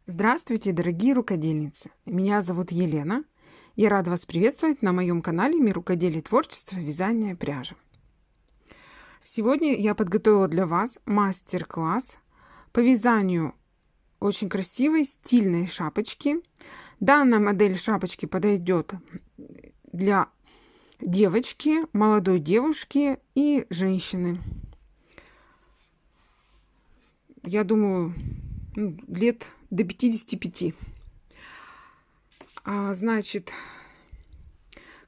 Здравствуйте, дорогие рукодельницы! Меня зовут Елена. Я рада вас приветствовать на моем канале «Мир рукоделия, творчества, вязания, пряжи». Сегодня я подготовила для вас мастер-класс по вязанию очень красивой стильной шапочки. Данная модель шапочки подойдет для девочки, молодой девушки и женщины. Я думаю, лет до 55. Значит,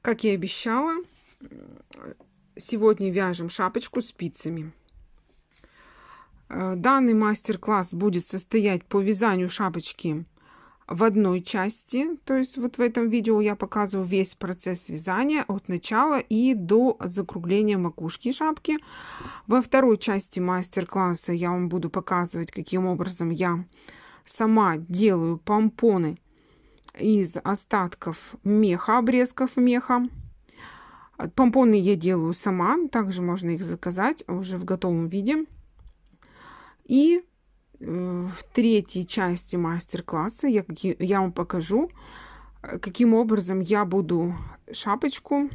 как я и обещала, сегодня вяжем шапочку спицами. Данный мастер-класс будет состоять по вязанию шапочки в одной части. То есть вот в этом видео я показываю весь процесс вязания от начала и до закругления макушки шапки. Во второй части мастер-класса я вам буду показывать, каким образом я сама делаю помпоны из остатков меха, обрезков меха. Помпоны я делаю сама, также можно их заказать уже в готовом виде. И в третьей части мастер-класса я вам покажу, каким образом я буду шапочку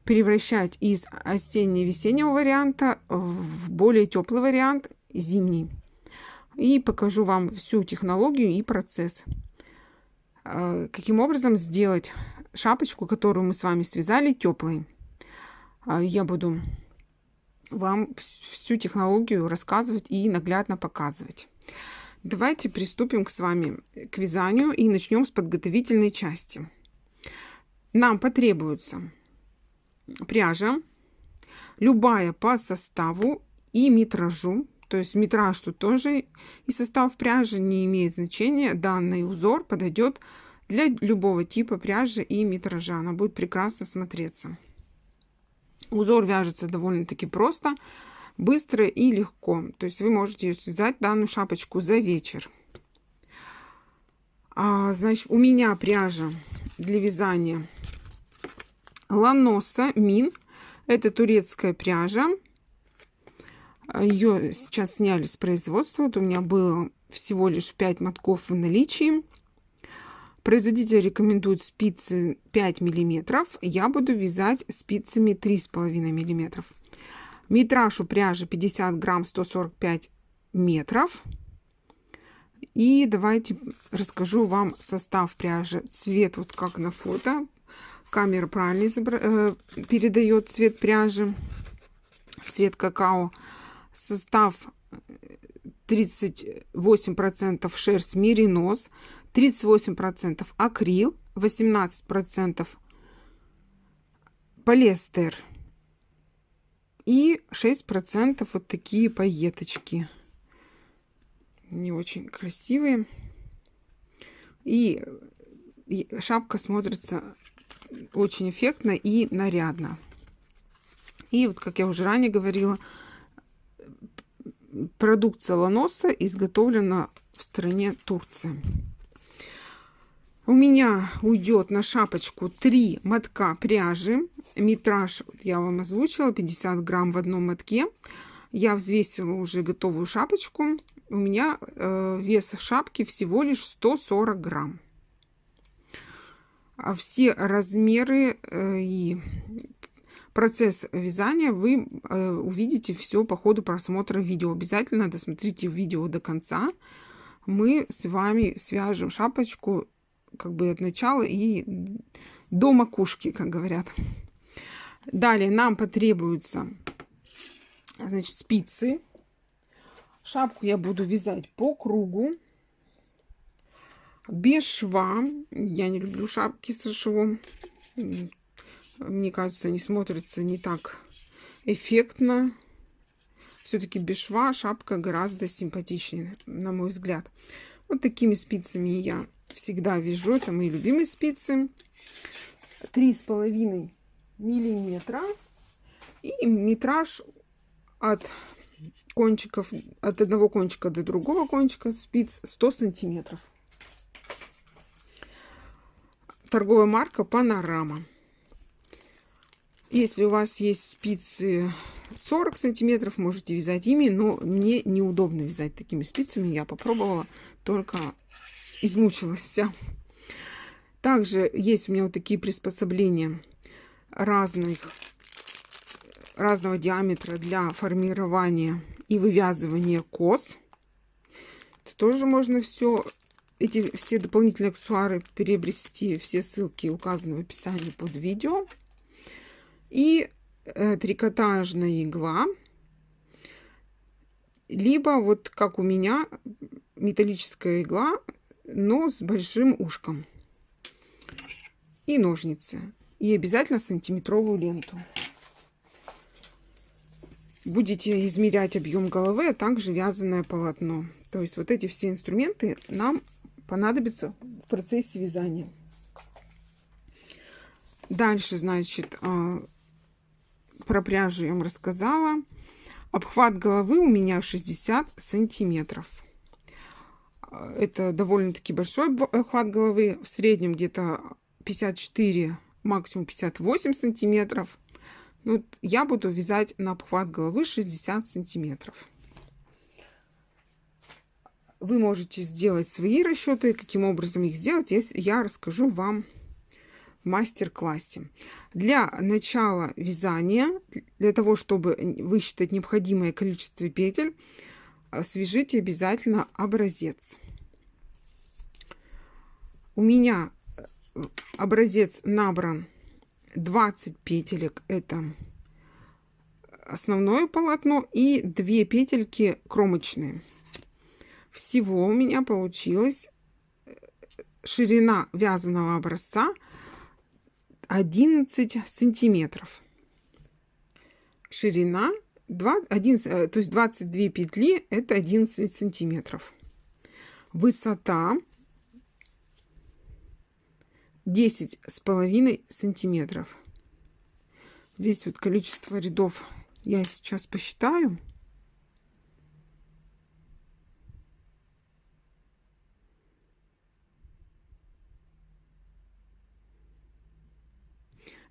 превращать из осенне-весеннего варианта в более теплый вариант, зимний. И покажу вам всю технологию и процесс. Каким образом сделать шапочку, которую мы с вами связали, теплой. Я буду вам всю технологию рассказывать и наглядно показывать. Давайте приступим с вами к вязанию и начнем с подготовительной части. Нам потребуется пряжа, любая по составу и метражу. То есть метраж тут тоже и состав пряжи не имеет значения. Данный узор подойдет для любого типа пряжи и метража. Она будет прекрасно смотреться. Узор вяжется довольно-таки просто, быстро и легко. То есть вы можете связать данную шапочку за вечер. Значит, у меня пряжа для вязания Ланоса Мин. Это турецкая пряжа. Ее сейчас сняли с производства. Вот у меня было всего лишь 5 мотков в наличии. Производитель рекомендует спицы 5 мм. Я буду вязать спицами 3,5 мм. Метраж у пряжи 50 грамм, 145 метров. И давайте расскажу вам состав пряжи. Цвет вот как на фото. Камера правильно передает цвет пряжи. Цвет какао. Состав 38% шерсть меринос, 38% акрил, 18% полиэстер и 6% вот такие пайеточки. Не очень красивые. И шапка смотрится очень эффектно и нарядно. И вот, как я уже ранее говорила, продукция Ланоса изготовлена в стране Турция. У меня уйдет на шапочку 3 мотка пряжи. Метраж я вам озвучила, 50 грамм в одном мотке. Я взвесила уже готовую шапочку. У меня вес шапки всего лишь 140 грамм. А все размеры и процесс вязания вы увидите все по ходу просмотра видео. Обязательно досмотрите видео до конца. Мы с вами свяжем шапочку как бы от начала и до макушки, как говорят. Далее нам потребуются, значит, спицы. Шапку я буду вязать по кругу, без шва. Я не люблю шапки со швом. Мне кажется, они смотрятся не так эффектно. Все-таки без шва шапка гораздо симпатичнее, на мой взгляд. Вот такими спицами я всегда вяжу. Это мои любимые спицы. 3,5 миллиметра. И метраж от кончиков, от одного кончика до другого кончика спиц 100 сантиметров. Торговая марка Панорама. Если у вас есть спицы 40 сантиметров, можете вязать ими, но мне неудобно вязать такими спицами. Я попробовала только измучилась вся. Также есть у меня вот такие приспособления разного диаметра для формирования и вывязывания кос. Это тоже можно эти все дополнительные аксессуары приобрести. Все ссылки указаны в описании под видео. И трикотажная игла. Либо вот как у меня металлическая игла, но с большим ушком. И ножницы. И обязательно сантиметровую ленту. Будете измерять объем головы, а также вязаное полотно. То есть вот эти все инструменты нам понадобятся в процессе вязания. Дальше, значит, про пряжу я вам рассказала. Обхват головы у меня 60 сантиметров. Это довольно-таки большой обхват головы. В среднем где-то 54, максимум 58 сантиметров. Ну, я буду вязать на обхват головы 60 сантиметров. Вы можете сделать свои расчеты. Каким образом их сделать, я расскажу вам в мастер-классе. Для начала вязания, для того, чтобы высчитать необходимое количество петель, свяжите обязательно образец. У меня образец набран 20 петелек, это основное полотно, и 2 петельки кромочные. Всего у меня получилась ширина вязаного образца 11 сантиметров. Ширина то есть 22 петли, это 11 сантиметров. Высота 10,5 сантиметров. Здесь вот количество рядов я сейчас посчитаю.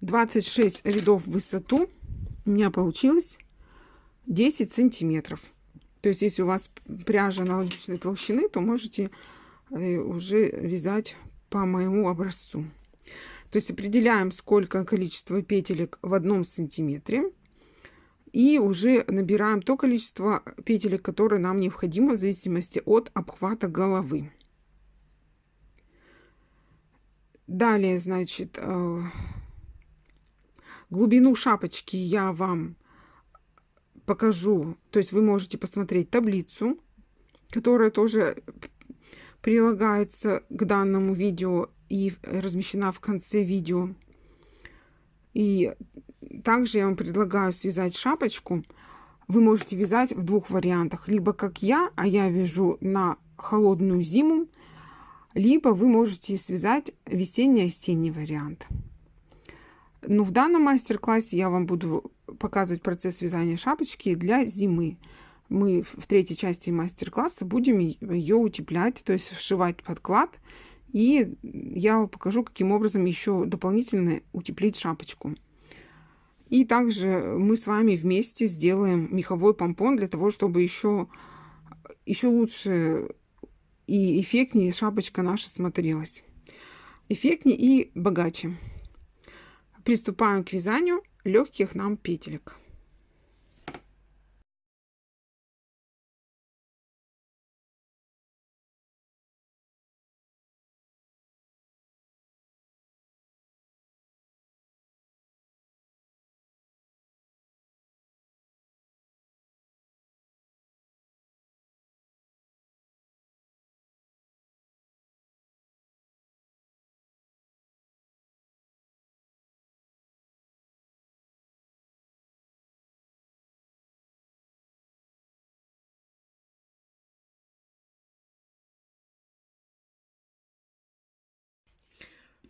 «26 рядов в высоту у меня получилось 10 сантиметров. То есть, если у вас пряжа аналогичной толщины, то можете уже вязать по моему образцу. То есть определяем, сколько количество петелек в 1 сантиметре. И уже набираем то количество петелек, которое нам необходимо в зависимости от обхвата головы. Далее, значит, глубину шапочки я вам покажу. То есть вы можете посмотреть таблицу, которая тоже прилагается к данному видео и размещена в конце видео. И также я вам предлагаю связать шапочку. Вы можете вязать в 2 вариантах. Либо как я вяжу на холодную зиму, либо вы можете связать весенний-осенний вариант. Но в данном мастер-классе я вам буду показывать процесс вязания шапочки для зимы. Мы в 3-й части мастер-класса будем ее утеплять, то есть вшивать подклад. И я вам покажу, каким образом еще дополнительно утеплить шапочку. И также мы с вами вместе сделаем меховой помпон для того, чтобы еще лучше и эффектнее шапочка наша смотрелась. Эффектнее и богаче. Приступаем к вязанию легких нам петелек.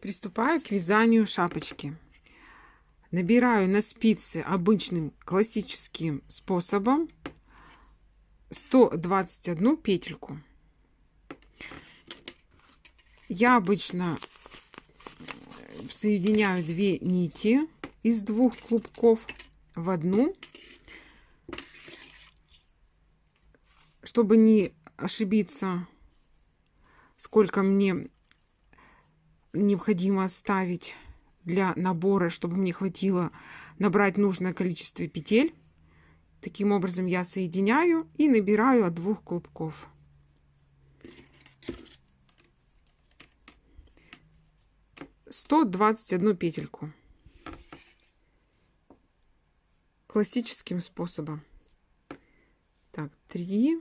Приступаю к вязанию шапочки. Набираю на спицы обычным классическим способом 121 петельку. Я обычно соединяю 2 нити из 2 клубков в одну, чтобы не ошибиться сколько мне необходимо оставить для набора, чтобы мне хватило набрать нужное количество петель. Таким образом я соединяю и набираю от 2 клубков. (121 петельку) классическим способом. Так, 3,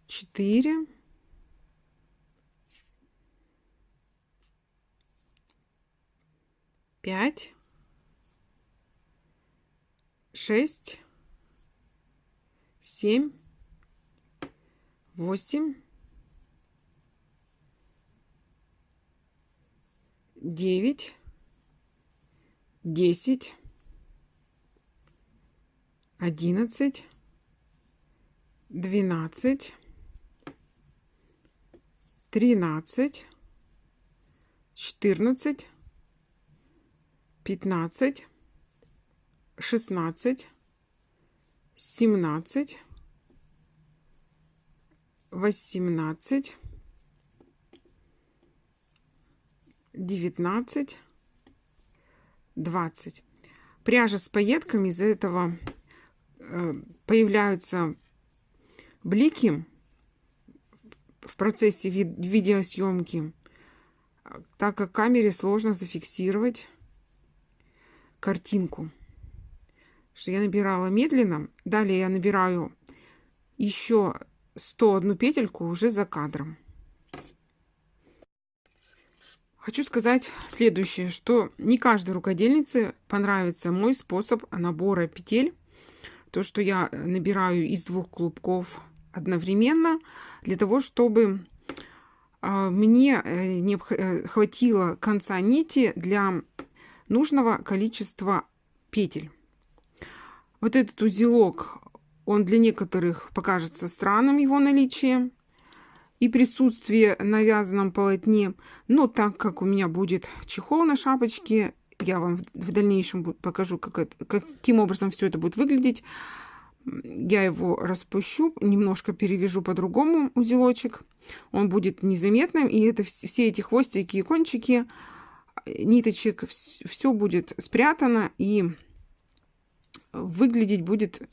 4, 5, 6, 7, 8, 9, 10, 11, 12, 13, 14, 15, 16, 17, 18, 19, 20. Пряжа с пайетками, из-за этого появляются блики в процессе видеосъемки, так как камере сложно зафиксировать картинку. Что я набирала медленно. Далее я набираю еще 101 петельку уже за кадром. Хочу сказать следующее, что не каждой рукодельнице понравится мой способ набора петель. То, что я набираю из 2 клубков одновременно, для того, чтобы мне не хватило конца нити для нужного количества петель. Вот этот узелок, он для некоторых покажется странным, его наличие и присутствие на вязаном полотне. Но так как у меня будет чехол на шапочке, я вам в дальнейшем покажу, каким образом все это будет выглядеть. Я его распущу, немножко перевяжу по-другому узелочек. Он будет незаметным, и это все эти хвостики и кончики ниточек, все будет спрятано, и выглядеть будет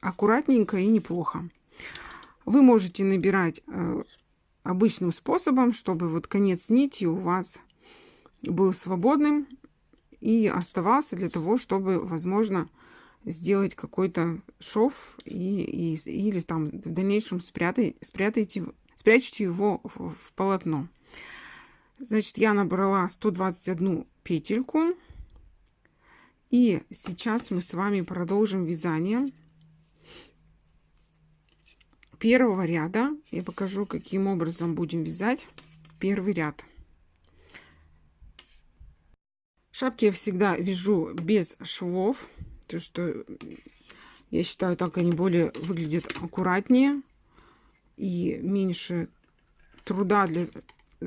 аккуратненько и неплохо. Вы можете набирать обычным способом, чтобы вот конец нити у вас был свободным и оставался для того, чтобы, возможно, сделать какой-то шов или там в дальнейшем спрячьте его в полотно. Значит, я набрала 121 петельку. И сейчас мы с вами продолжим вязание первого ряда. Я покажу, каким образом будем вязать первый ряд. Шапки я всегда вяжу без швов, потому что я считаю, так они более выглядят аккуратнее и меньше труда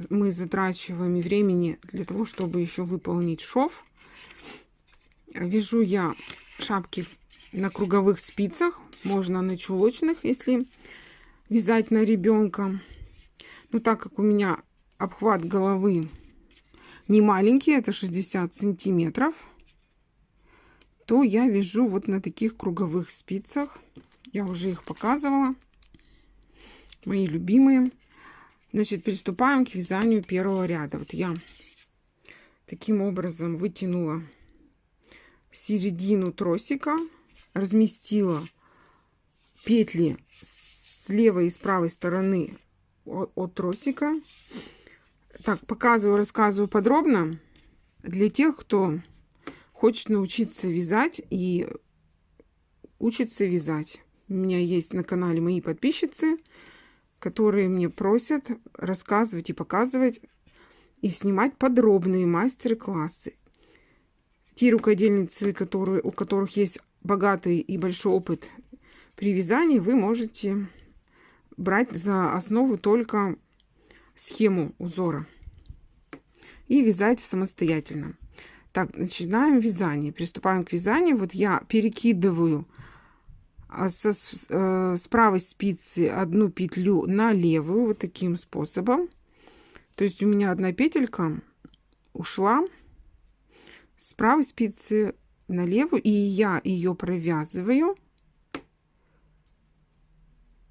мы затрачиваем и времени для того, чтобы еще выполнить шов. Вяжу я шапки на круговых спицах, можно на чулочных, если вязать на ребенка. Но так как у меня обхват головы не маленький, это 60 сантиметров, то я вяжу вот на таких круговых спицах. Я уже их показывала, мои любимые. Значит, приступаем к вязанию первого ряда. Вот я таким образом вытянула середину тросика, разместила петли с левой и с правой стороны от тросика. Так, показываю, рассказываю подробно для тех, кто хочет научиться вязать и учится вязать. У меня есть на канале мои подписчицы, которые мне просят рассказывать и показывать и снимать подробные мастер-классы. Те рукодельницы, у которых есть богатый и большой опыт при вязании, вы можете брать за основу только схему узора и вязать самостоятельно. Так, начинаем вязание. Приступаем к вязанию. Вот я перекидываю с правой спицы одну петлю на левую вот таким способом. То есть у меня одна петелька ушла с правой спицы на левую, и я ее провязываю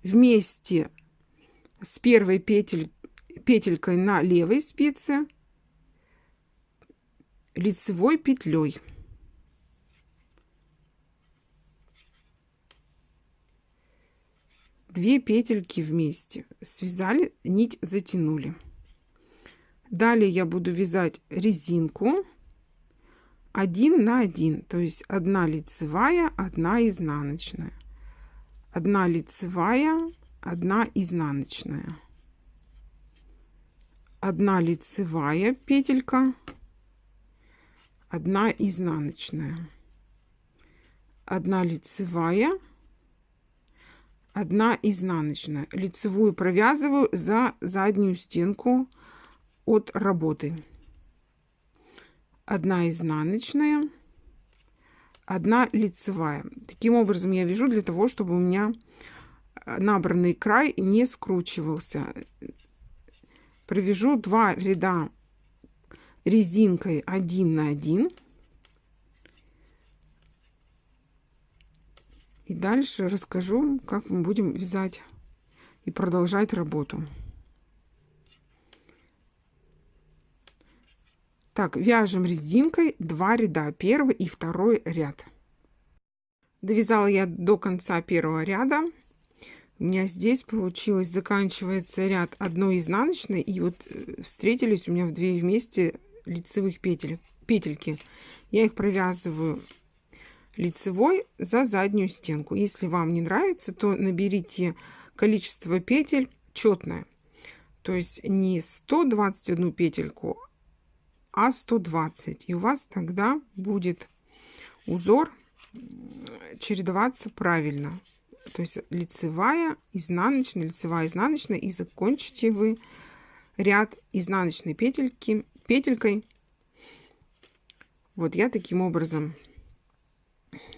вместе с первой петелькой на левой спице лицевой петлей. Две петельки вместе связали, нить затянули. Далее я буду вязать резинку 1 на 1, то есть 1 лицевая, 1 изнаночная, 1 лицевая, 1 изнаночная, 1 лицевая петелька, 1 изнаночная, 1 лицевая, 1 изнаночная. Лицевую провязываю за заднюю стенку от работы. 1 изнаночная, 1 лицевая. Таким образом я вяжу для того, чтобы у меня набранный край не скручивался. Провяжу 2 ряда резинкой 1 на 1. И дальше расскажу, как мы будем вязать и продолжать работу. Так, вяжем резинкой 2 ряда, 1 и 2 ряд. Довязала я до конца 1 ряда. У меня здесь получилось, заканчивается ряд 1 изнаночной, и вот встретились у меня в 2 вместе лицевых петельки. Я их провязываю лицевой за заднюю стенку. Если вам не нравится, то наберите количество петель четное. То есть не 121 петельку, а 120. И у вас тогда будет узор чередоваться правильно. То есть лицевая, изнаночная, лицевая, изнаночная. И закончите вы ряд изнаночной петелькой. Вот я таким образом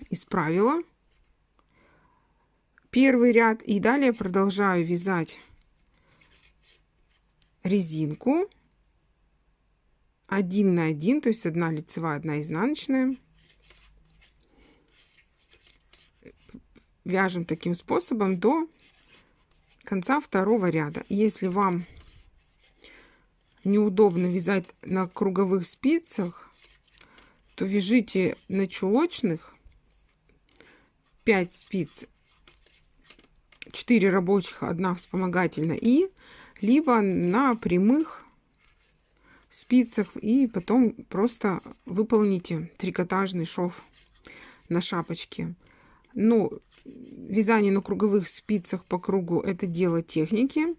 исправила 1 ряд. И далее продолжаю вязать резинку 1 на 1, то есть 1 лицевая, 1 изнаночная. Вяжем таким способом до конца 2 ряда. Если вам неудобно вязать на круговых спицах, то вяжите на чулочных 5 спиц, 4 рабочих, 1 вспомогательная, и либо на прямых спицах, и потом просто выполните трикотажный шов на шапочке. Но вязание на круговых спицах по кругу — это дело техники.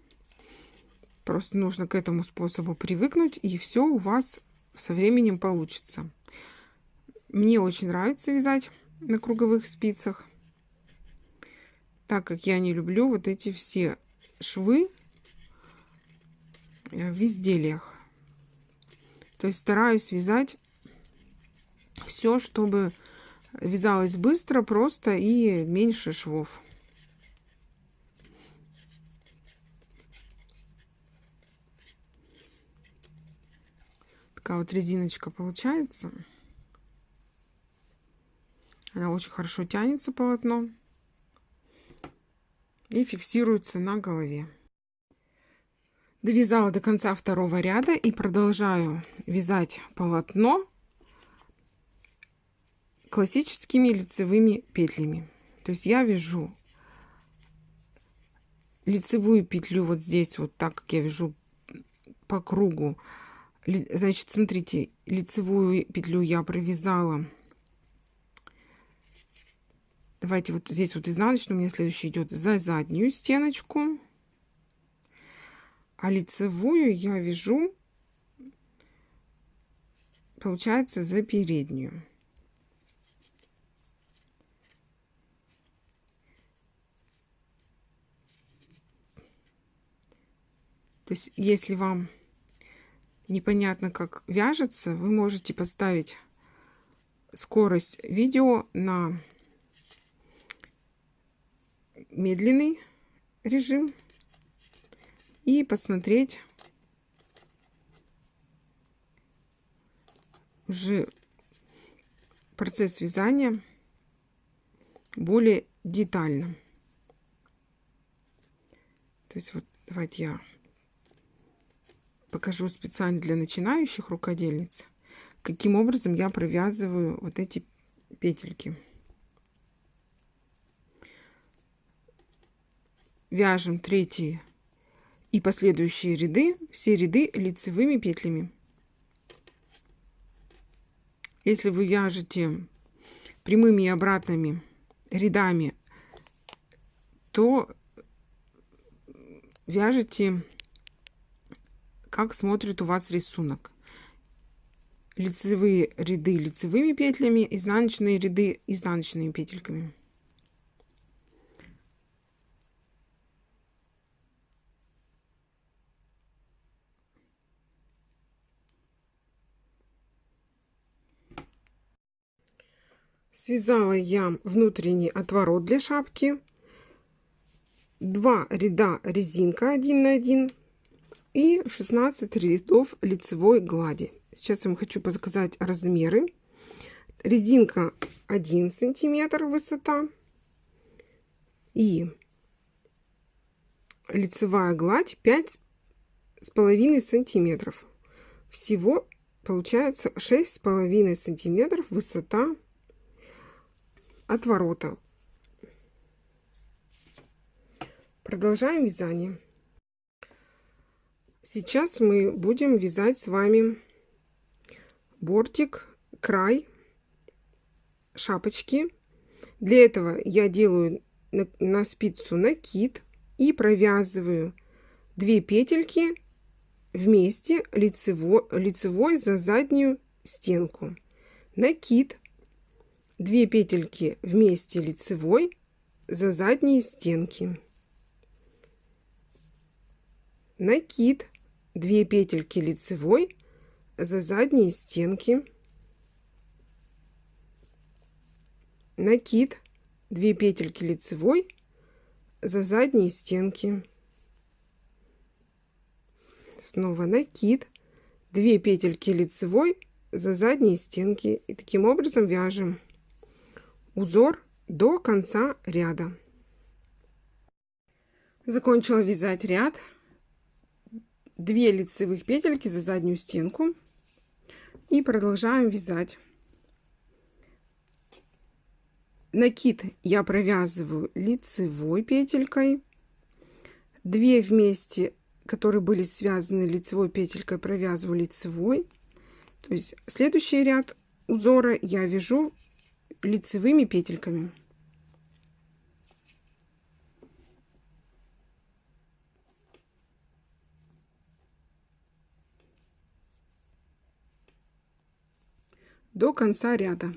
Просто нужно к этому способу привыкнуть, и все у вас со временем получится. Мне очень нравится вязать на круговых спицах, так как я не люблю вот эти все швы в изделиях. То есть стараюсь вязать все, чтобы вязалось быстро, просто и меньше швов. Такая вот резиночка получается. Она очень хорошо тянется, полотно, и фиксируется на голове. Довязала до конца 2 ряда и продолжаю вязать полотно классическими лицевыми петлями. То есть я вяжу лицевую петлю вот здесь, вот так как я вяжу по кругу. Значит, смотрите, лицевую петлю я провязала. Давайте вот здесь вот изнаночную, у меня следующий идет за заднюю стеночку, а лицевую я вяжу, получается, за переднюю. То есть, если вам непонятно, как вяжется, вы можете поставить скорость видео на медленный режим и посмотреть уже процесс вязания более детально. То есть вот давайте я покажу специально для начинающих рукодельниц, каким образом я провязываю вот эти петельки. Вяжем третьи и последующие ряды, все ряды лицевыми петлями. Если вы вяжете прямыми и обратными рядами, то вяжете, как смотрит у вас рисунок. Лицевые ряды лицевыми петлями, изнаночные ряды изнаночными петельками. Связала я внутренний отворот для шапки, 2 ряда резинка 1 на 1 и 16 рядов лицевой глади. Сейчас я вам хочу показать размеры. Резинка 1 сантиметр высота и лицевая гладь 5,5 сантиметров. Всего получается 6,5 сантиметров высота отворота. Продолжаем вязание. Сейчас мы будем вязать с вами бортик, край шапочки. Для этого я делаю на спицу накид и провязываю 2 петельки вместе лицевой за заднюю стенку. Накид, 2 петельки вместе лицевой за задние стенки. Накид, 2 петельки лицевой за задние стенки. Накид, 2 петельки лицевой за задние стенки. Снова накид, 2 петельки лицевой за задние стенки. И таким образом вяжем узор до конца ряда. Закончила вязать ряд. 2 лицевых петельки за заднюю стенку и продолжаем вязать. Накид я провязываю лицевой петелькой, 2 вместе, которые были связаны лицевой петелькой, провязываю лицевой. То есть следующий ряд узора я вяжу лицевыми петельками. До конца ряда.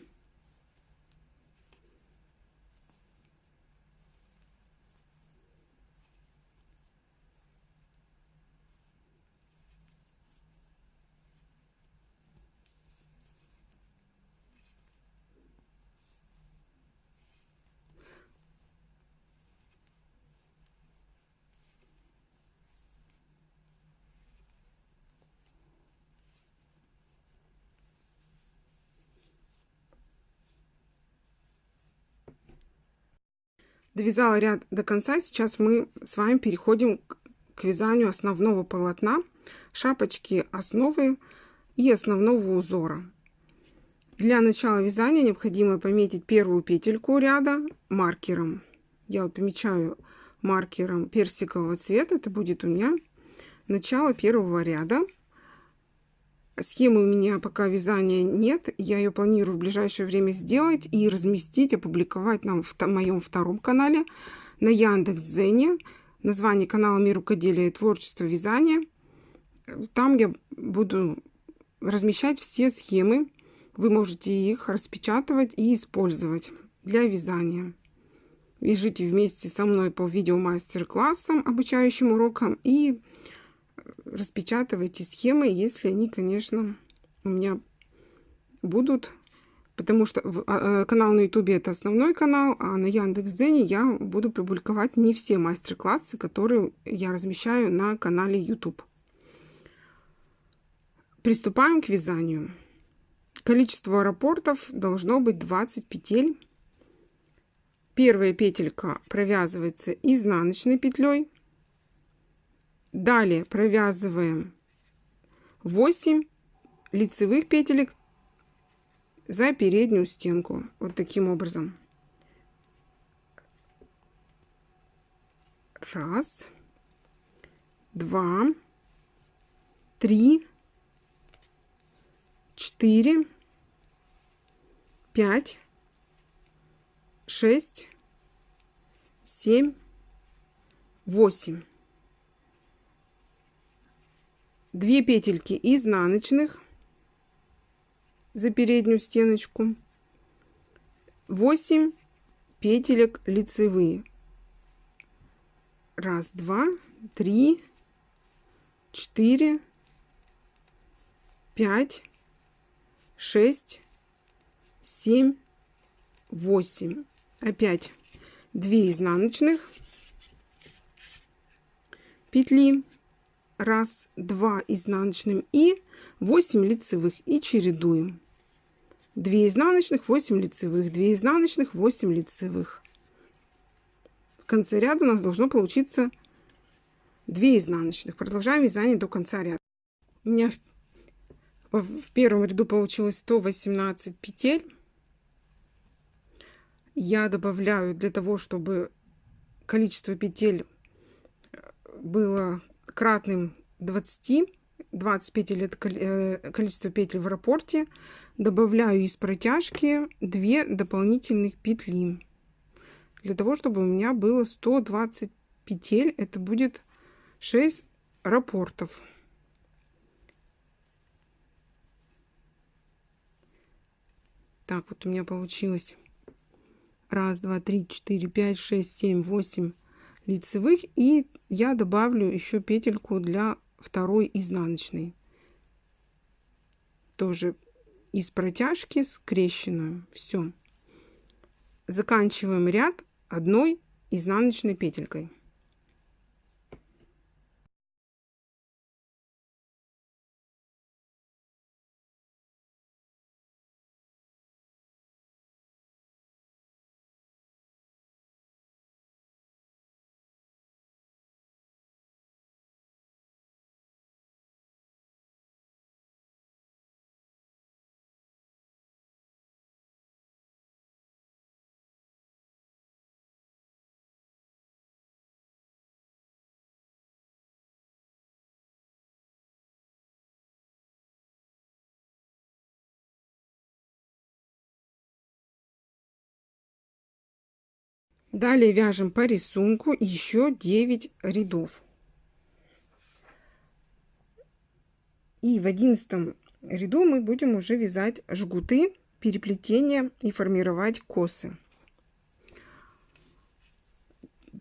Довязала ряд до конца. Сейчас мы с вами переходим к вязанию основного полотна шапочки, основы и основного узора. Для начала вязания необходимо пометить первую петельку ряда маркером. Я вот помечаю маркером персикового цвета. Это будет у меня начало первого ряда. Схемы у меня пока вязания нет. Я ее планирую в ближайшее время сделать и разместить, опубликовать на моем втором канале на Яндекс.Дзене. Название канала «Мир рукоделия и творчества вязания». Там я буду размещать все схемы. Вы можете их распечатывать и использовать для вязания. Вяжите вместе со мной по видео-мастер-классам, обучающим урокам, и распечатывайте схемы, если они, конечно, у меня будут Потому что канал на YouTube это основной канал, а на Яндекс.Дзене я буду публиковать не все мастер-классы, которые я размещаю на канале YouTube. Приступаем к вязанию. Количество раппортов должно быть 20 петель. Первая петелька провязывается изнаночной петлей. Далее провязываем 8 лицевых петелек за переднюю стенку. Вот таким образом. Раз, два, три, 4, 5, 6, 7, 8. 2 петельки изнаночных за переднюю стеночку, 8 петелек лицевые. 1, 2, 3, 4, 5, 6, 7, 8. Опять 2 изнаночных петли. 1, 2 изнаночным и 8 лицевых. И чередуем. 2 изнаночных, 8 лицевых, 2 изнаночных, 8 лицевых. В конце ряда у нас должно получиться 2 изнаночных. Продолжаем вязание до конца ряда. У меня в первом ряду получилось 118 петель. Я добавляю для того, чтобы количество петель было кратным 20. 20 петель это количество петель в раппорте. Добавляю из протяжки 2 дополнительных петли. Для того, чтобы у меня было 120 петель, это будет 6 раппортов. Так, вот у меня получилось 1, 2, 3, 4, 5, 6, 7, 8 лицевых. И я добавлю еще петельку для второй изнаночной. Тоже из протяжки скрещенную. Все. Заканчиваем ряд одной изнаночной петелькой. Далее вяжем по рисунку еще 9 рядов. И в 11 ряду мы будем уже вязать жгуты, переплетения и формировать косы.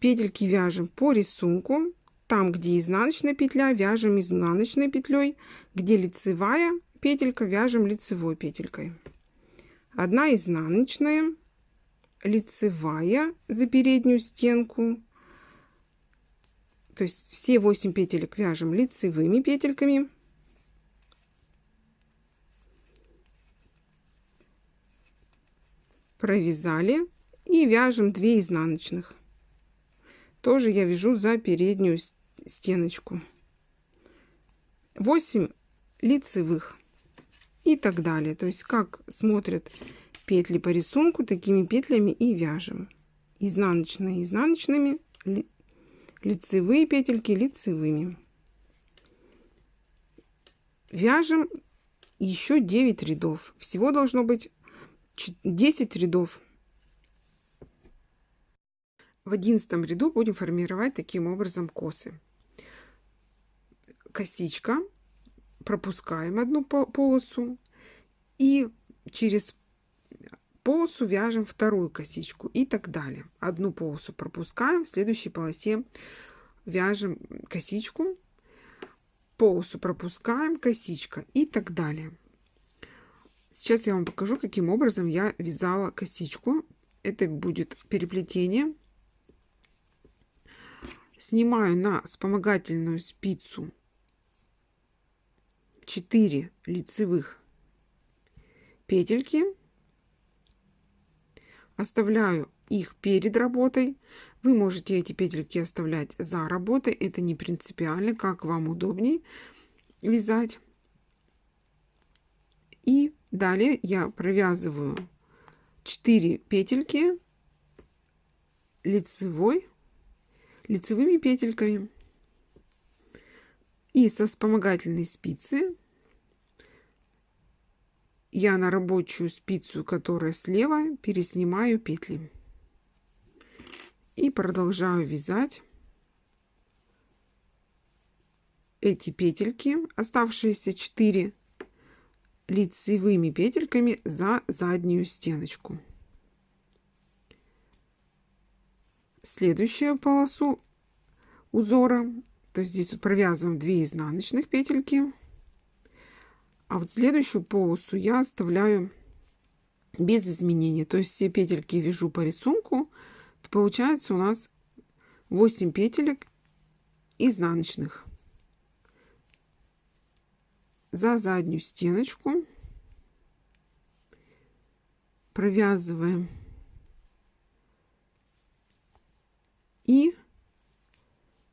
Петельки вяжем по рисунку. Там, где изнаночная петля, вяжем изнаночной петлей. Где лицевая петелька, вяжем лицевой петелькой. 1 изнаночная, лицевая за переднюю стенку. То есть все 8 петелек вяжем лицевыми петельками. Провязали и вяжем 2 изнаночных. Тоже я вяжу за переднюю стеночку. 8 лицевых и так далее. То есть как смотрят петли по рисунку, такими петлями и вяжем. Изнаночные изнаночными, лицевые петельки лицевыми. Вяжем еще 9 рядов. Всего должно быть 10 рядов. В 11 ряду будем формировать таким образом косы. Косичка, пропускаем одну полосу и через полосу вяжем вторую косичку и так далее. Одну полосу пропускаем, в следующей полосе вяжем косичку, полосу пропускаем, косичка и так далее. Сейчас я вам покажу, каким образом я вязала косичку. Это будет переплетение. Снимаю на вспомогательную спицу 4 лицевых петельки. Оставляю их перед работой. Вы можете эти петельки оставлять за работой. Это не принципиально, как вам удобней вязать. И далее я провязываю 4 петельки лицевыми петельками. И со вспомогательной спицы я на рабочую спицу, которая слева, переснимаю петли. И продолжаю вязать эти петельки, оставшиеся 4, лицевыми петельками за заднюю стеночку. Следующую полосу узора, то есть здесь вот провязываем 2 изнаночных петельки, а вот следующую полосу я оставляю без изменений, то есть все петельки вяжу по рисунку. Получается у нас 8 петелек изнаночных за заднюю стеночку. Провязываем и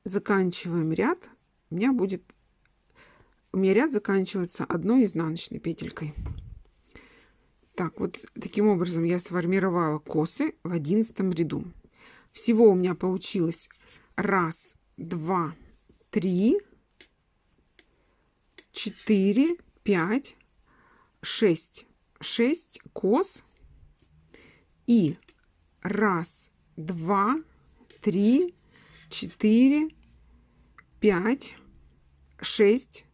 заканчиваем ряд. У меня ряд заканчивается одной изнаночной петелькой. Так, вот таким образом я сформировала косы в 11 ряду. Всего у меня получилось 1, 2, 3, 4, 5, 6 кос. И 1, 2, 3, 4, 5, 6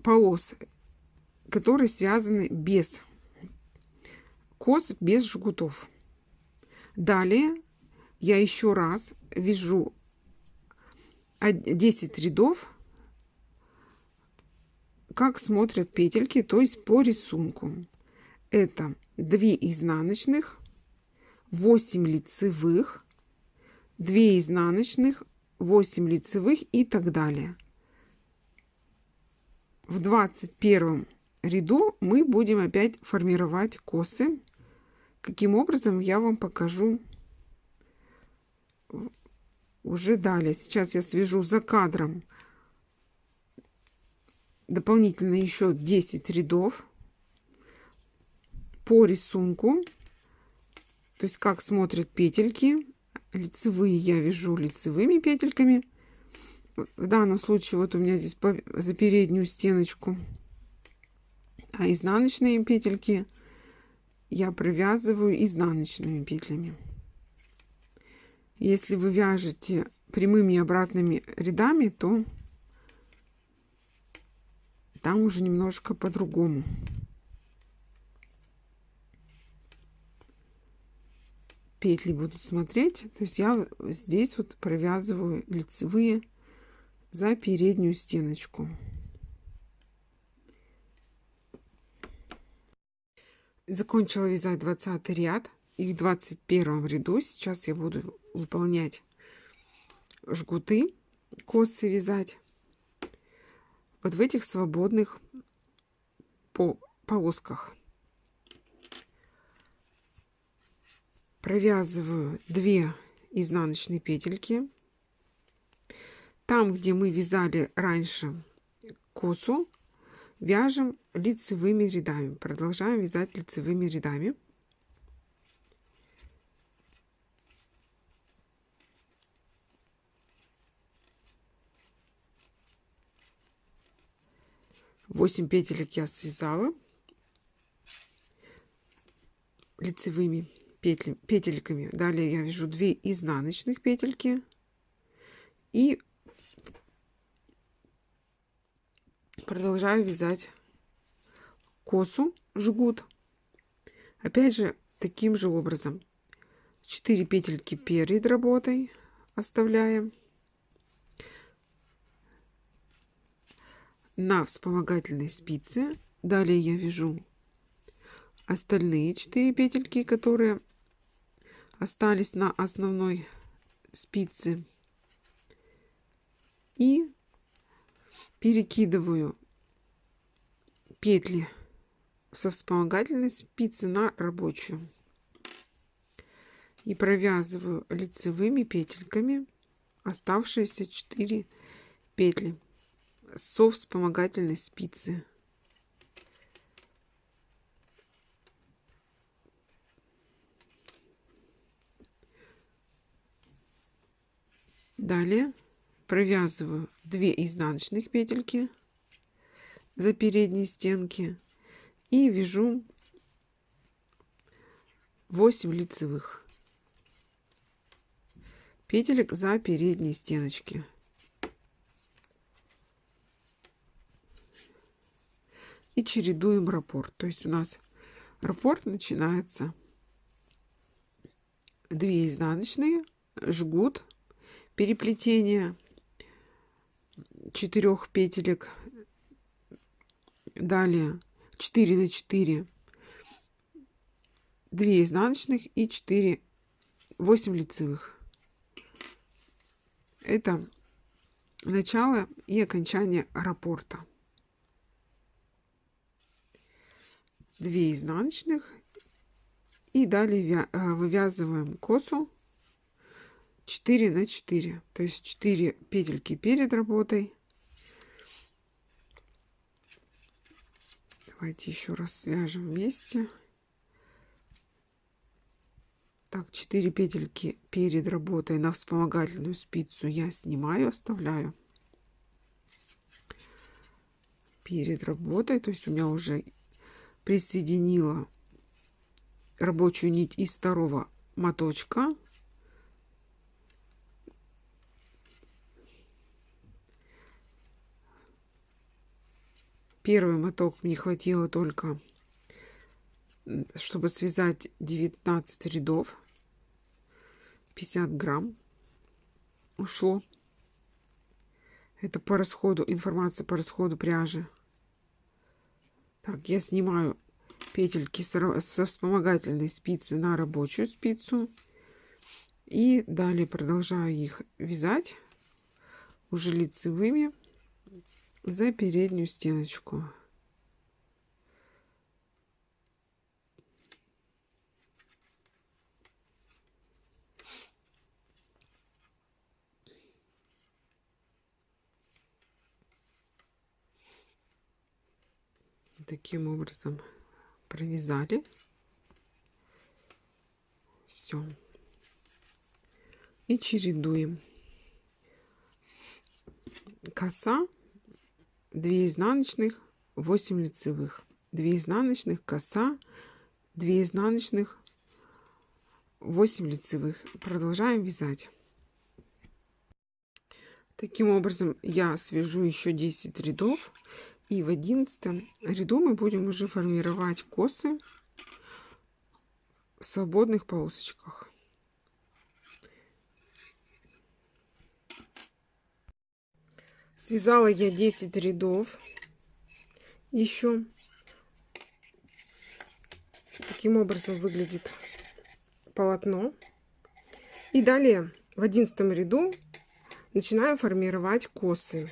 полос, которые связаны без кос, без жгутов. Далее я еще раз вяжу 10 рядов, как смотрят петельки, то есть по рисунку. Это 2 изнаночных, 8 лицевых, 2 изнаночных, 8 лицевых и так далее. В 21 ряду мы будем опять формировать косы. Каким образом, я вам покажу уже далее. Сейчас я свяжу за кадром дополнительно еще 10 рядов по рисунку. То есть как смотрят петельки. Лицевые я вяжу лицевыми петельками. В данном случае вот у меня здесь за переднюю стеночку. А изнаночные петельки я провязываю изнаночными петлями. Если вы вяжете прямыми и обратными рядами, то там уже немножко по-другому. Петли будут смотреть. То есть я здесь вот провязываю лицевые за переднюю стеночку. Закончила вязать 20 ряд. И в 21 ряду сейчас я буду выполнять жгуты, косы вязать вот в этих свободных полосках. Провязываю 2 изнаночные петельки. Там, где мы вязали раньше косу, вяжем лицевыми рядами. Продолжаем вязать лицевыми рядами. Восемь петелек я связала лицевыми петельками. Далее я вяжу 2 изнаночных петельки и продолжаю вязать косу, жгут. Опять же, таким же образом. 4 петельки перед работой оставляем. На вспомогательной спице. Далее я вяжу остальные 4 петельки, которые остались на основной спице, и перекидываю петли со вспомогательной спицы на рабочую и провязываю лицевыми петельками оставшиеся 4 петли со вспомогательной спицы. Далее провязываю 2 изнаночных петельки за передние стенки и вяжу 8 лицевых петелек за передние стеночки. И чередуем раппорт. То есть у нас раппорт начинается 2 изнаночные, жгут, переплетение 4 петелек, далее 4 на 4, 2 изнаночных и 4, 8 лицевых. Это начало и окончание раппорта. 2 изнаночных и далее вывязываем косу 4 на 4, то есть 4 петельки перед работой. Давайте еще раз свяжем вместе. Так, 4 петельки перед работой на вспомогательную спицу я снимаю, оставляю перед работой. То есть у меня уже присоединила рабочую нить из второго моточка. Первый моток мне хватило только, чтобы связать 19 рядов. 50 грамм ушло. Это по расходу, информация по расходу пряжи. Так, я снимаю петельки со вспомогательной спицы на рабочую спицу. И далее продолжаю их вязать уже лицевыми за переднюю стеночку. Таким образом провязали. Все. И чередуем. Коса, 2 изнаночных, 8 лицевых. 2 изнаночных, коса, 2 изнаночных, 8 лицевых. Продолжаем вязать. Таким образом я свяжу еще 10 рядов. И в 11 ряду мы будем уже формировать косы в свободных полосочках. Связала я 10 рядов еще. Таким образом выглядит полотно. И далее в 11 ряду начинаем формировать косы.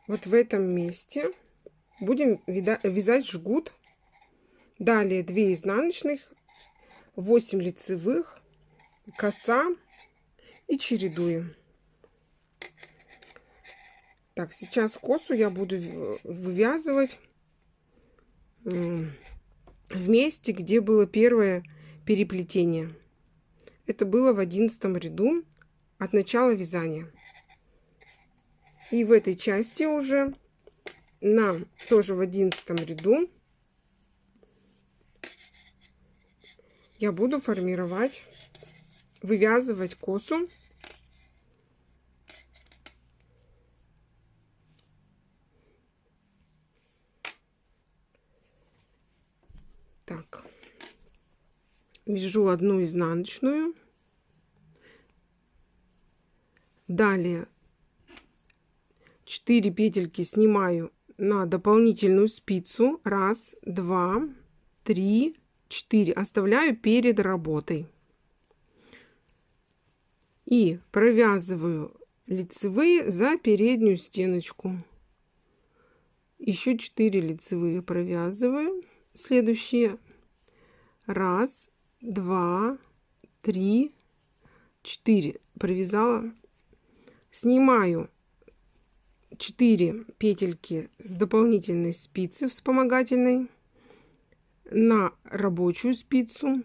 Вот в этом месте будем вязать жгут. Далее 2 изнаночных, 8 лицевых, коса и чередуем. Так, сейчас косу я буду вывязывать в месте, где было первое переплетение. Это было в 11 ряду от начала вязания. И в этой части уже тоже в 11 ряду я буду формировать, вывязывать косу. Так, вяжу 1 изнаночную. Далее 4 петельки снимаю на дополнительную спицу. 1, 2, 3, 4. Оставляю перед работой. И провязываю лицевые за переднюю стеночку. Еще 4 лицевые провязываю. Следующие. 1, 2, 3, 4. Провязала. Снимаю 4 петельки с дополнительной спицы вспомогательной на рабочую спицу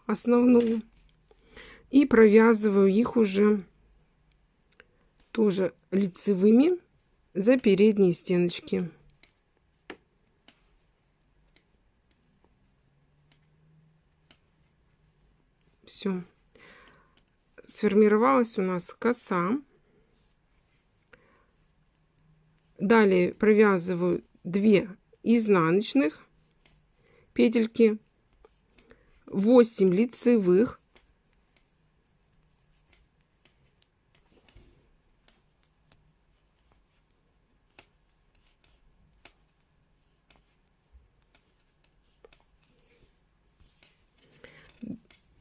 основную и провязываю их уже тоже лицевыми за передние стеночки. Все. Сформировалась у нас коса. Далее провязываю 2 изнаночных петельки, 8 лицевых,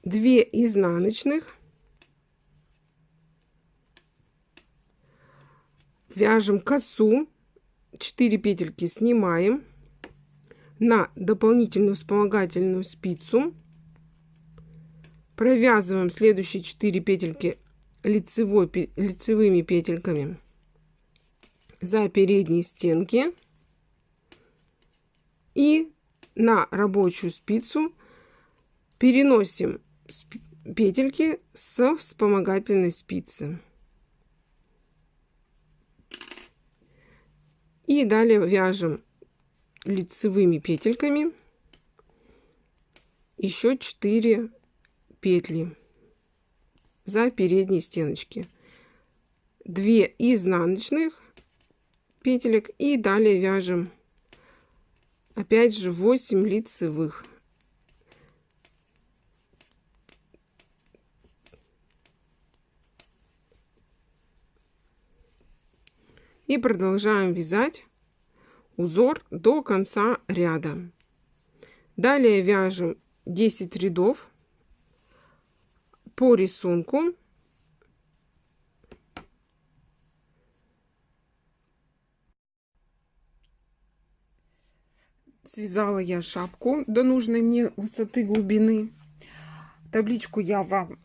две изнаночных, вяжем косу, 4 петельки снимаем на дополнительную вспомогательную спицу, провязываем следующие 4 петельки лицевыми петельками за передние стенки и на рабочую спицу переносим петельки с вспомогательной спицы. И далее вяжем лицевыми петельками еще 4 петли за передние стеночки, 2 изнаночных петелек и далее вяжем опять же 8 лицевых. И продолжаем вязать узор до конца ряда. Далее вяжем 10 рядов по рисунку. Связала я шапку до нужной мне высоты глубины. Табличку я вам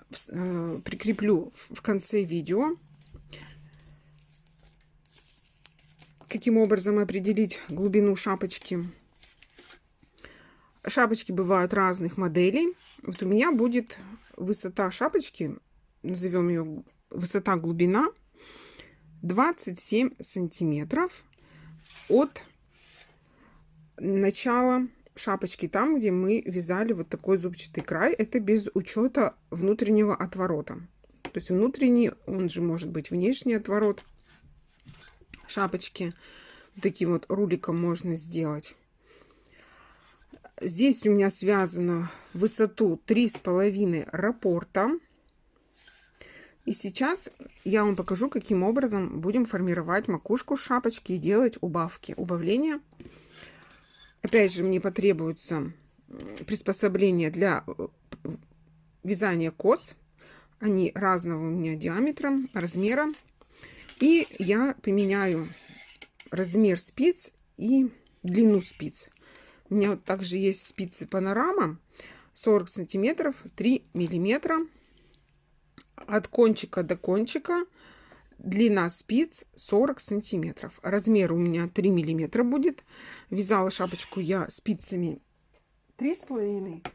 прикреплю в конце видео. Каким образом определить глубину шапочки? Шапочки бывают разных моделей. Вот у меня будет высота шапочки, назовем ее высота глубина, 27 сантиметров от начала шапочки, там, где мы вязали вот такой зубчатый край. Это без учета внутреннего отворота. То есть внутренний, он же может быть внешний отворот шапочки. Вот таким вот руликом можно сделать. Здесь у меня связано высоту 3,5 раппорта. И сейчас я вам покажу, каким образом будем формировать макушку шапочки и делать убавки, убавления. Опять же, мне потребуется приспособление для вязания кос. Они разного у меня диаметра, размера. И я поменяю размер спиц и длину спиц. У меня вот также есть спицы Панорама 40 сантиметров, 3 миллиметра. От кончика до кончика длина спиц 40 сантиметров. Размер у меня 3 миллиметра будет. Вязала шапочку я спицами 3,5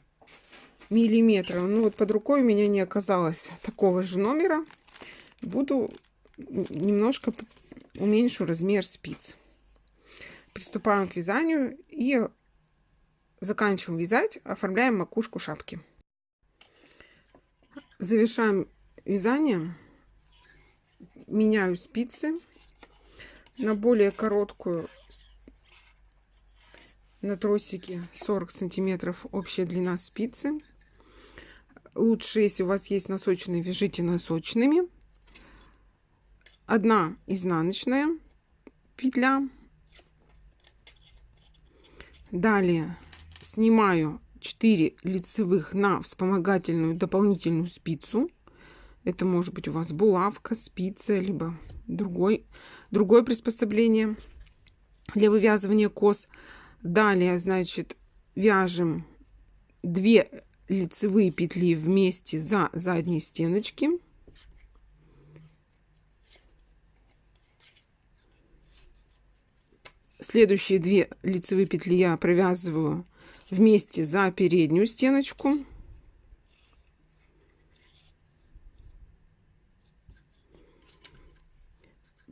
миллиметра. Ну вот под рукой у меня не оказалось такого же номера. Буду немножко уменьшу размер спиц. Приступаем к вязанию и заканчиваем вязать, оформляем макушку шапки. Завершаем вязание. Меняю спицы на более короткую, на тросике 40 сантиметров общая длина спицы. Лучше, если у вас есть носочные, вяжите носочными. 1 изнаночная петля. Далее снимаю 4 лицевых на вспомогательную дополнительную спицу. Это может быть у вас булавка, спица, либо другое приспособление для вывязывания кос. Далее, значит, вяжем 2 лицевые петли вместе за задние стеночки. Следующие 2 лицевые петли я провязываю вместе за переднюю стеночку.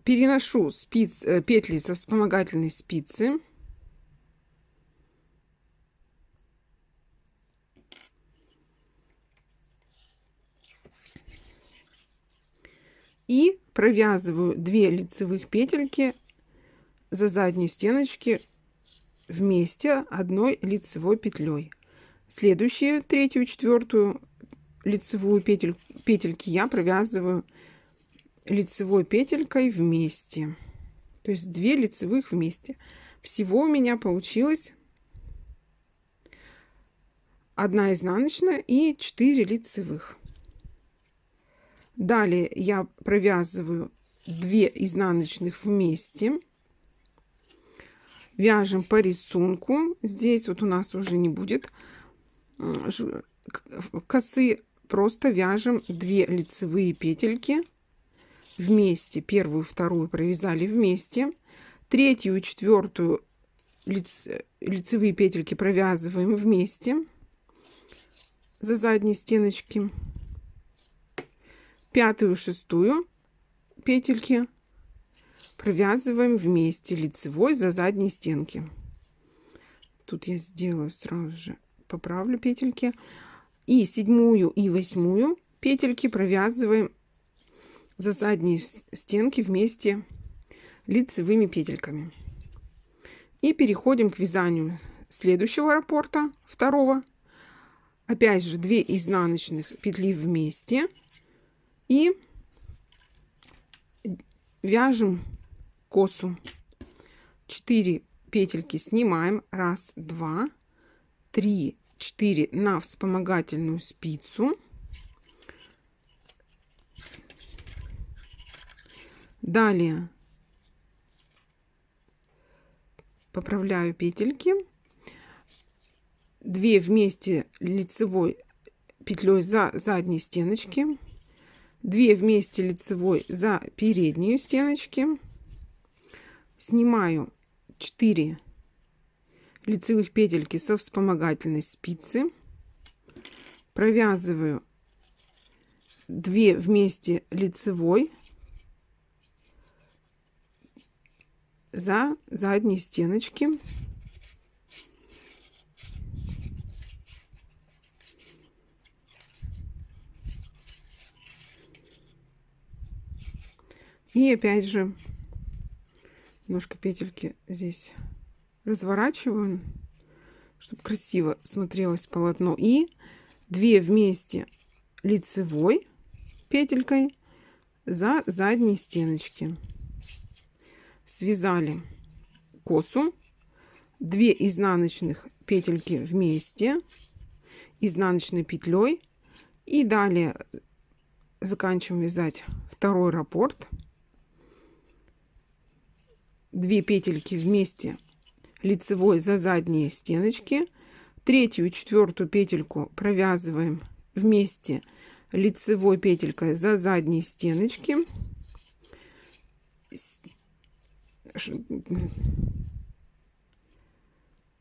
Переношу петли со вспомогательной спицы. И провязываю 2 лицевых петельки за задние стеночки вместе одной лицевой петлей. Следующие 3-ю и 4-ю лицевую петельки я провязываю лицевой петелькой вместе. То есть 2 лицевых вместе. Всего у меня получилось 1 изнаночная и 4 лицевых. Далее я провязываю 2 изнаночных вместе. Вяжем по рисунку. Здесь вот у нас уже не будет косы. Просто вяжем 2 лицевые петельки вместе. Первую, вторую провязали вместе. 3-ю и 4-ю лицевые петельки провязываем вместе за задние стеночки. 5-ю и 6-ю петельки провязываем вместе лицевой за задние стенки. Тут я сделаю сразу же, поправлю петельки. И 7-ю и 8-ю петельки провязываем за задние стенки вместе лицевыми петельками. И переходим к вязанию следующего раппорта, второго. Опять же 2 изнаночных петли вместе. И вяжем косу. 4 петельки снимаем. 1, 2, 3, 4 на вспомогательную спицу. Далее поправляю петельки. 2 вместе лицевой петлей за задние стеночки. 2 вместе лицевой за передние стеночки. Снимаю 4 лицевых петельки со вспомогательной спицы. Провязываю 2 вместе лицевой за задние стеночки. И опять же немножко петельки здесь разворачиваю, чтобы красиво смотрелось полотно. И 2 вместе лицевой петелькой за задние стеночки. Связали косу. 2 изнаночных петельки вместе изнаночной петлей. И далее заканчиваем вязать второй раппорт. 2 петельки вместе лицевой за задние стеночки. 3-ю и 4-ю петельку провязываем вместе лицевой петелькой за задние стеночки.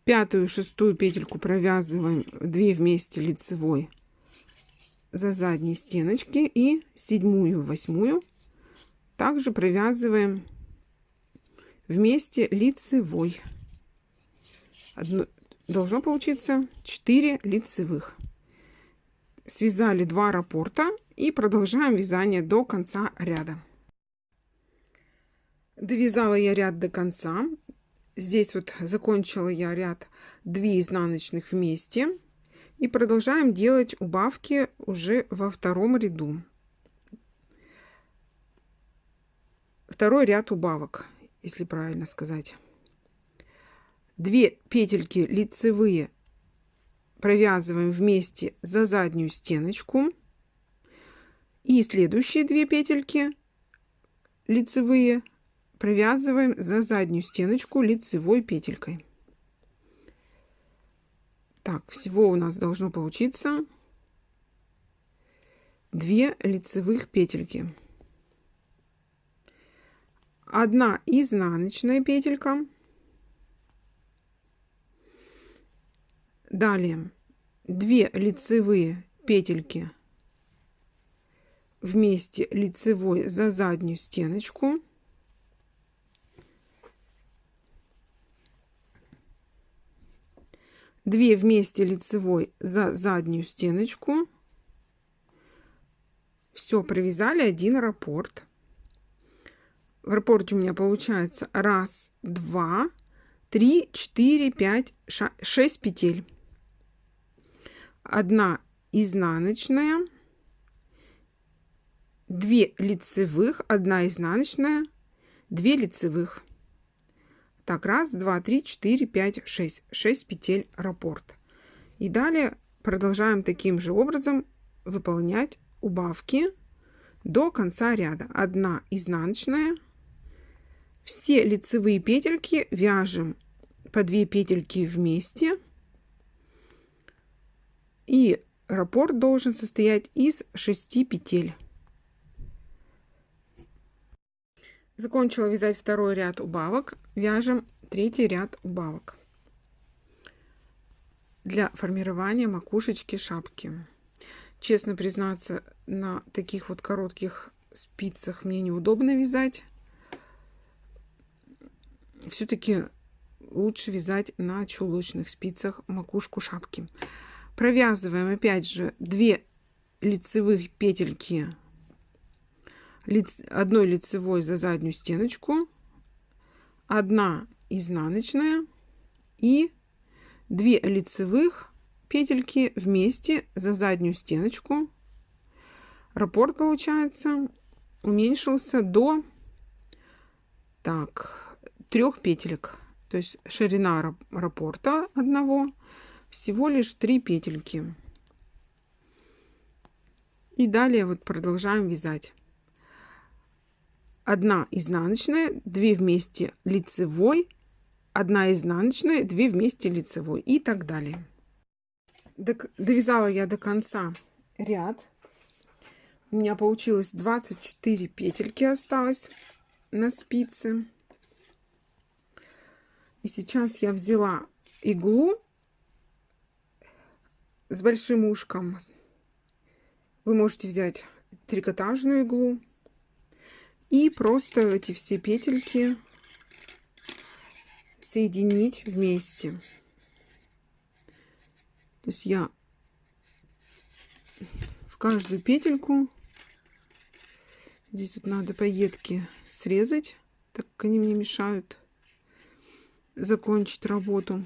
5-ю и 6-ю петельку провязываем 2 вместе лицевой за задние стеночки. И 7-ю и 8-ю также провязываем вместе лицевой. Должно получиться 4 лицевых. Связали 2 раппорта и продолжаем вязание до конца ряда. Довязала я ряд до конца. Здесь вот закончила я ряд 2 изнаночных вместе. И продолжаем делать убавки уже во втором ряду. второй ряд убавок, если правильно сказать. 2 петельки лицевые провязываем вместе за заднюю стеночку. И следующие 2 петельки лицевые провязываем за заднюю стеночку лицевой петелькой. Так, всего у нас должно получиться 2 лицевых петельки. 1 изнаночная петелька. Далее 2 лицевые петельки вместе лицевой за заднюю стеночку. Две вместе лицевой за заднюю стеночку. Все, провязали 1 раппорт. В раппорте у меня получается 1, 2, 3, 4, 5, 6 петель. 1 изнаночная, 2 лицевых, 1 изнаночная, 2 лицевых. Так, 1, 2, 3, 4, 5, 6. 6 петель раппорт. И далее продолжаем таким же образом выполнять убавки до конца ряда. 1 изнаночная. Все лицевые петельки вяжем по 2 петельки вместе. И раппорт должен состоять из 6 петель. Закончила вязать второй ряд убавок. Вяжем третий ряд убавок для формирования макушечки шапки. Честно признаться, на таких вот коротких спицах мне неудобно вязать. Все-таки лучше вязать на чулочных спицах макушку шапки. Провязываем опять же 2 лицевых петельки, 1 лицевой за заднюю стеночку, 1 изнаночная и 2 лицевых петельки вместе за заднюю стеночку. Раппорт получается уменьшился до 3 петелек. То есть ширина раппорта одного всего лишь 3 петельки. И далее вот продолжаем вязать. 1 изнаночная, 2 вместе лицевой, 1 изнаночная, 2 вместе лицевой и так далее. Довязала я до конца ряд. У меня получилось 24 петельки осталось на спице. И сейчас я взяла иглу с большим ушком. Вы можете взять трикотажную иглу и просто эти все петельки соединить вместе. То есть я в каждую петельку, здесь вот надо пайетки срезать, так как они мне мешают закончить работу.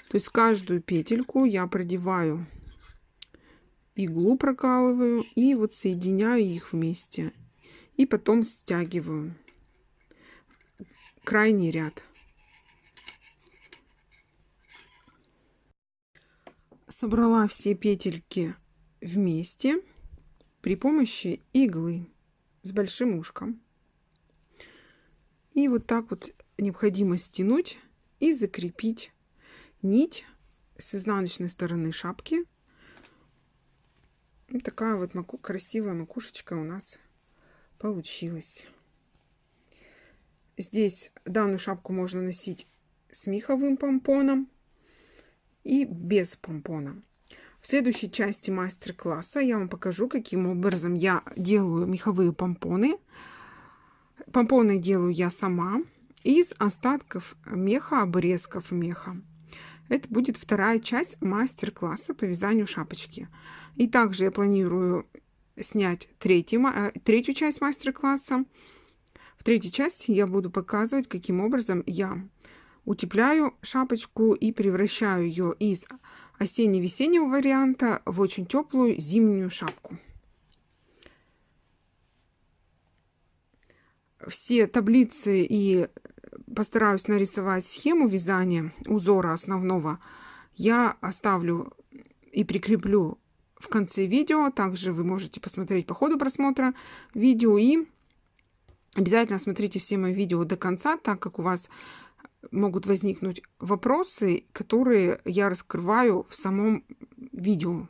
То есть каждую петельку я продеваю иглу, прокалываю и вот соединяю их вместе. И потом стягиваю крайний ряд. Собрала все петельки вместе при помощи иглы с большим ушком. И вот так вот необходимо стянуть и закрепить нить с изнаночной стороны шапки. И такая вот красивая макушечка у нас получилась. Здесь данную шапку можно носить с меховым помпоном и без помпона. В следующей части мастер-класса я вам покажу, каким образом я делаю меховые помпоны. Помпоны делаю я сама из остатков меха, обрезков меха. Это будет вторая часть мастер-класса по вязанию шапочки. И также я планирую снять третью часть мастер-класса. В третьей части я буду показывать, каким образом я утепляю шапочку и превращаю ее из осенне-весеннего варианта в очень теплую зимнюю шапку. все таблицы и постараюсь нарисовать схему вязания узора основного, я оставлю и прикреплю в конце видео. Также вы можете посмотреть по ходу просмотра видео. И обязательно смотрите все мои видео до конца, так как у вас могут возникнуть вопросы, которые я раскрываю в самом видео,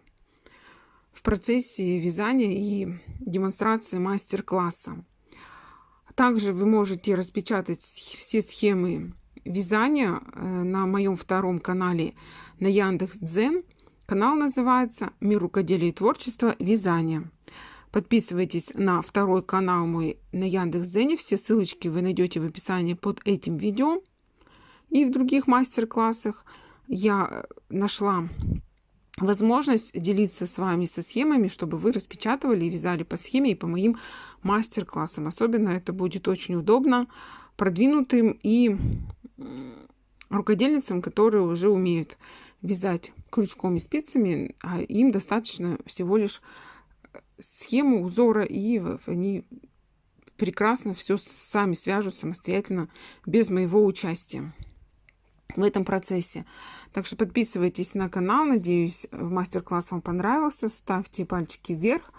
в процессе вязания и демонстрации мастер-класса. Также вы можете распечатать все схемы вязания на моем втором канале на Яндекс.Дзен. Канал называется «Мир рукоделия и творчества. Вязание». Подписывайтесь на второй канал мой на Яндекс.Дзене. Все ссылочки вы найдете в описании под этим видео. И в других мастер-классах я нашла возможность делиться с вами со схемами, чтобы вы распечатывали и вязали по схеме и по моим мастер-классам. Особенно это будет очень удобно продвинутым и рукодельницам, которые уже умеют вязать крючком и спицами, а им достаточно всего лишь схему узора, и они прекрасно все сами свяжут самостоятельно, без моего участия в этом процессе. Так что подписывайтесь на канал. Надеюсь, мастер-класс вам понравился. Ставьте пальчики вверх.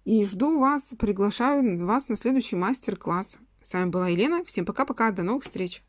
И жду вас, приглашаю вас на следующий мастер-класс. С вами была Елена. Всем пока-пока. До новых встреч.